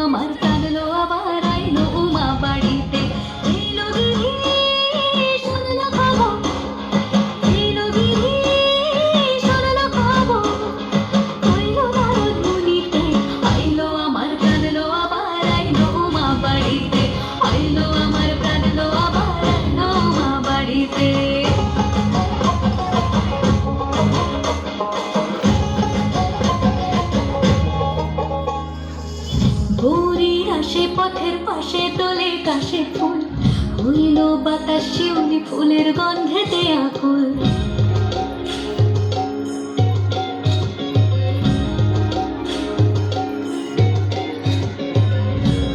আমার কাঁদলো আবার আইলো উমা বাড়িতে। এলো গিরি শুনলো খবর, এলো গিরি শুনলো খবর, কইলো নারদ মুনিতে। আইলো আমার কাঁদলো আবার আইলো উমা বাড়িতে, আইলো আমার কাঁদলো আবার আইলো উমা বাড়িতে। ভোরের আসে পথের পাশে তোলে কাশে ফুল, হইল বাতাস শিউলি ফুলের গন্ধেতে আকুল।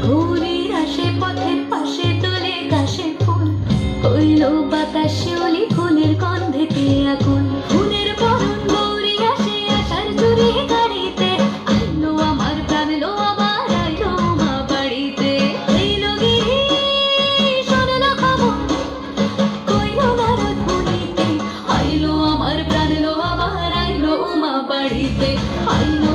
ভোরের আসে পথের পাশে তোলে কাশে ফুল, হইল বাতাস শিউলি ফুলের গন্ধেতে আকুল। ফুলের বরণ গৌরী আসে আশার চুরি গাড়িতে, আইলো আমার প্রাণ লো আবার আইলো মা বাড়িতে। এলো গিরি শুনলো খবর, কইলো নারদ মুনিতে। আইলো আমার প্রাণ লো আবার আইলো মা বাড়িতে, আইলো